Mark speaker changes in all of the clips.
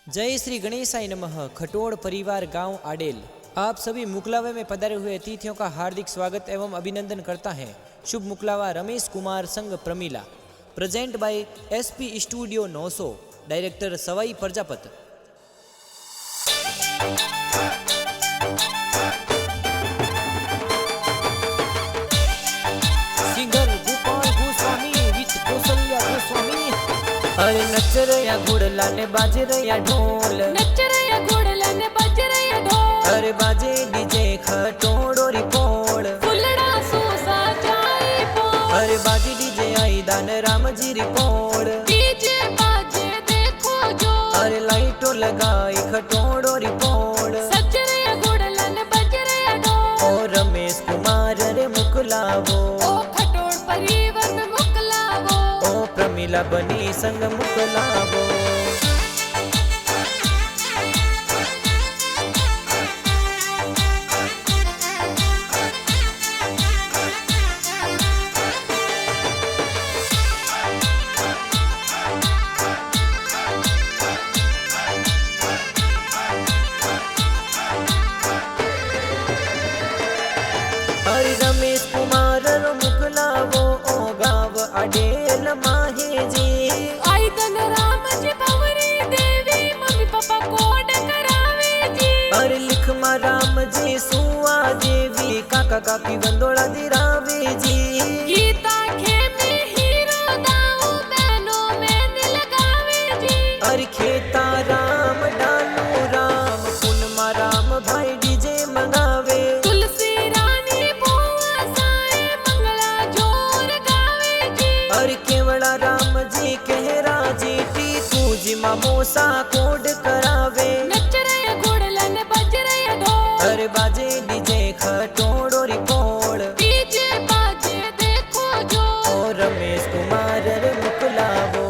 Speaker 1: जय श्री गणेशाय नमः। खटोड़ परिवार गांव आडेल आप सभी मुकलावे में पधारे हुए अतिथियों का हार्दिक स्वागत एवं अभिनंदन करता है। शुभ मुकलावा रमेश कुमार संघ Pramila, present by SP studio 900, director Sawai Prajapat. Singer Gopal Goswami with Kaushalya Goswami. अरे नच रया घोड़ला ने बाज रया ढोल,
Speaker 2: नच रया घोड़ला ने बाज रया ढोल।
Speaker 1: अरे बाजे डीजे खटोड़ो री पोड़,
Speaker 2: फुलड़ा सोसा जाई पोड़।
Speaker 1: अरे बाजे डीजे आई दान राम जी री पोड़।
Speaker 2: डीजे बाजे देखो जो,
Speaker 1: अरे लाइटो लगाई खटोड़ो री पोड़।
Speaker 2: सच रया घोड़ला ने बाज रया ढोल।
Speaker 1: ओ रमेश कुमार रे मुकलावो,
Speaker 2: ओ खटोड़ परिवार में मुकलावो।
Speaker 1: ओ प्रमीला बनी संग मुकलावो। हरि रमेश कुमार रो मुकलावो, ओ गाव आडेल माहे जी।
Speaker 2: आई तन राम जी भंवरी देवी, मम्मी पापा कोड करावे जी।
Speaker 1: अरे लिख मा राम जी सुआ देवी, काका काकी वंदोड़ा दिरावे जी।
Speaker 2: गीता खेमी हीरो दाऊ, बहनों में दिल लगावे जी।
Speaker 1: अरे खेता राम डालू राम, पुनमा राम भाई डीजे मंगावे।
Speaker 2: तुलसी रानी बुआ साए मंगला जोर गावे जी।
Speaker 1: अरे केवड़ा राम जी कहरा जी, टीकू जी मामोसा कोड करावे।
Speaker 2: नच रया घोड़ला ने बज रया ढोल।
Speaker 1: अरे बाजे डीजे खटोड़ो री पोड़।
Speaker 2: डीजे बाजे देखो जो,
Speaker 1: ओ रमेश कुमार रे मुकलावो।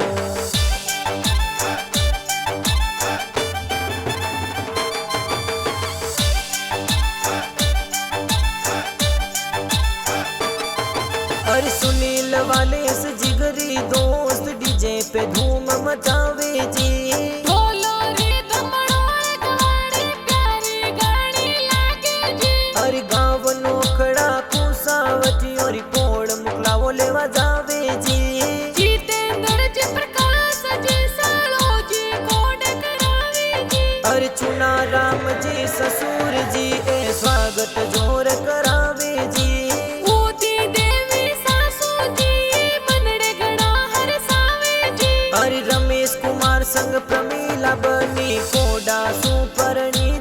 Speaker 1: अरे सुनील वाले से जिगरी दोस्त, डीजे पे धूम मचावे जी।
Speaker 2: ढोलो रे दमड़ो गाड़ी, प्यारी गाड़ी लागे जी।
Speaker 1: अरे गाँव नोखड़ा कुसावती और पोड़ मुकलावो लेवा जावे जी।
Speaker 2: जितेंद्र जी प्रकाश जी सालो जी कोड करावे जी।
Speaker 1: अरे चुना राम जी ससुर जी, ए स्वागत जोर करावे जी।
Speaker 2: ऊती देवी सासू जी, मनड़े गड़ा हरसावे जी।
Speaker 1: अरे रमेश कुमार संग प्रमीला बनी कोडा सुपरणी